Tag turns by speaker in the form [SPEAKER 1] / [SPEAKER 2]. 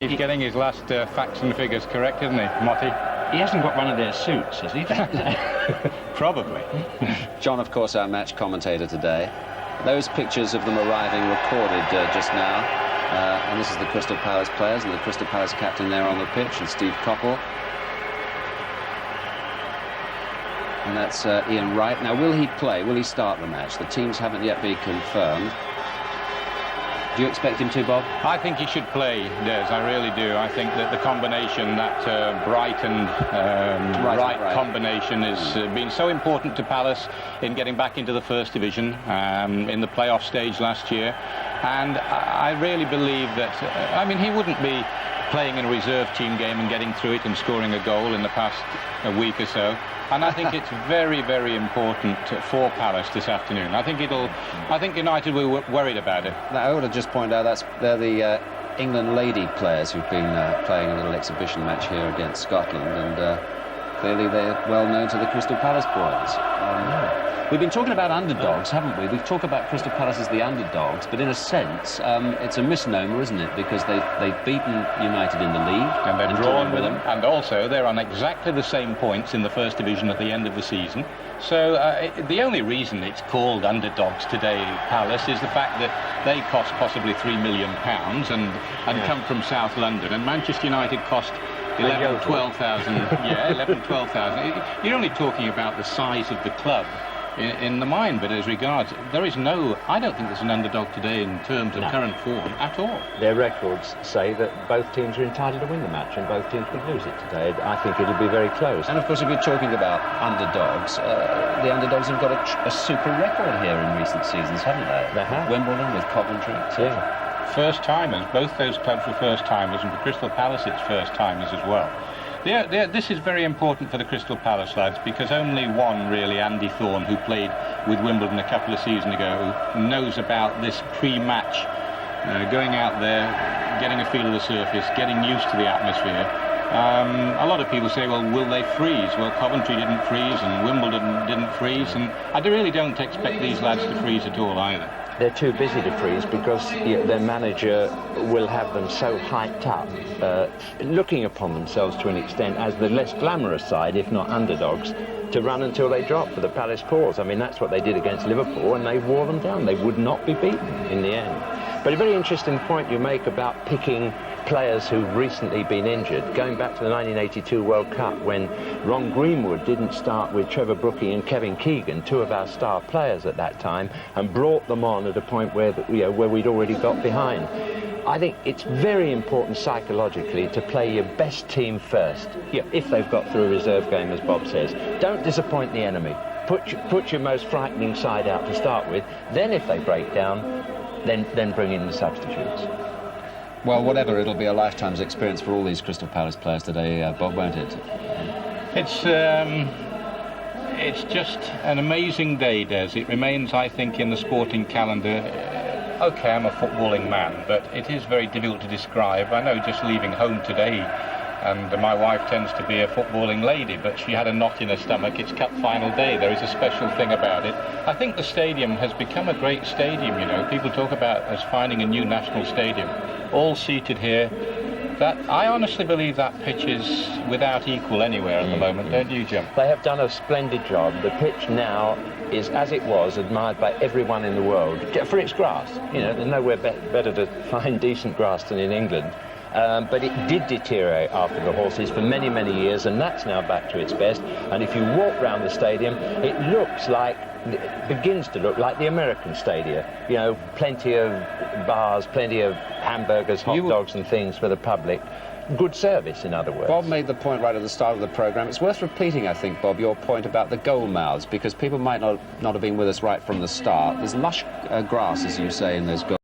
[SPEAKER 1] He's getting his last facts and figures correct, isn't he, Motti?
[SPEAKER 2] He hasn't got one of their suits, has he?
[SPEAKER 1] Probably.
[SPEAKER 3] John, of course, our match commentator today. Those pictures of them arriving recorded just now. And this is the Crystal Palace players and the Crystal Palace captain there on the pitch, and Steve Coppell. And that's Ian Wright. Now, will he play? Will he start the match? The teams haven't yet been confirmed. Do you expect him to, Bob?
[SPEAKER 1] I think he should play, Des. I really do. I think that the combination, that Bright and Wright combination, has been so important to Palace in getting back into the First Division in the playoff stage last year. And I really believe that, I mean, he wouldn't be playing in a reserve team game and getting through it and scoring a goal in the past week or so. And I think it's very, very important for Palace this afternoon. I think United were worried about it.
[SPEAKER 3] Now, I ought to just point out they're the England lady players who've been playing a little exhibition match here against Scotland, and clearly they're well known to the Crystal Palace boys. We've been talking about underdogs, haven't we? We've talked about Crystal Palace as the underdogs, but in a sense, it's a misnomer, isn't it? Because they've beaten United in the league.
[SPEAKER 1] And they've drawn with them. And also, they're on exactly the same points in the First Division at the end of the season. So the only reason it's called underdogs today, Palace, is the fact that they cost possibly £3 million and come from South London. And Manchester United cost 11, 12,000. Yeah, 11, 12,000. You're only talking about the size of the club in the mind, but as regards, I don't think there's an underdog today in terms of current form at all.
[SPEAKER 4] Their records say that both teams are entitled to win the match, and both teams could lose it today. I think it'll be very close.
[SPEAKER 3] And of course, if you're talking about underdogs, the underdogs have got a super record here in recent seasons, haven't they?
[SPEAKER 4] They have.
[SPEAKER 3] Wimbledon with Coventry, etc.
[SPEAKER 4] Yeah.
[SPEAKER 1] First-timers, both those clubs were first-timers, and for Crystal Palace it's first-timers as well. This is very important for the Crystal Palace lads, because only one, really, Andy Thorne, who played with Wimbledon a couple of seasons ago, knows about this pre-match, going out there, getting a feel of the surface, getting used to the atmosphere. A lot of people say, well, will they freeze? Well, Coventry didn't freeze and Wimbledon didn't freeze, and I really don't expect these lads to freeze at all either.
[SPEAKER 4] They're too busy to freeze because their manager will have them so hyped up, looking upon themselves to an extent as the less glamorous side, if not underdogs, to run until they drop for the Palace cause. I mean, that's what they did against Liverpool, and they wore them down. They would not be beaten in the end. But a very interesting point you make about picking players who've recently been injured, going back to the 1982 World Cup, when Ron Greenwood didn't start with Trevor Brookie and Kevin Keegan, two of our star players at that time, and brought them on at a point where we'd already got behind. I think it's very important psychologically to play your best team first, if they've got through a reserve game, as Bob says. Don't disappoint the enemy. Put your most frightening side out to start with. Then if they break down, then bring in the substitutes.
[SPEAKER 3] Well, whatever, it'll be a lifetime's experience for all these Crystal Palace players today, Bob, won't it?
[SPEAKER 1] It's just an amazing day, Des. It remains, I think, in the sporting calendar. OK, I'm a footballing man, but it is very difficult to describe. I know just leaving home today, and my wife tends to be a footballing lady, but she had a knot in her stomach. It's cup final day. There is a special thing about it. I think the stadium has become a great stadium, you know. People talk about us finding a new national stadium. All seated here. I honestly believe that pitch is without equal anywhere at the moment, don't you, Jim?
[SPEAKER 4] They have done a splendid job. The pitch now is, as it was, admired by everyone in the world for its grass. You know, there's nowhere better to find decent grass than in England. But it did deteriorate after the horses for many, many years, and that's now back to its best. And if you walk round the stadium, it begins to look like the American stadia. You know, plenty of bars, plenty of hamburgers, hot dogs and things for the public. Good service, in other words.
[SPEAKER 3] Bob made the point right at the start of the programme. It's worth repeating, I think, Bob, your point about the goal mouths, because people might not have been with us right from the start. There's lush grass, as you say, in those goal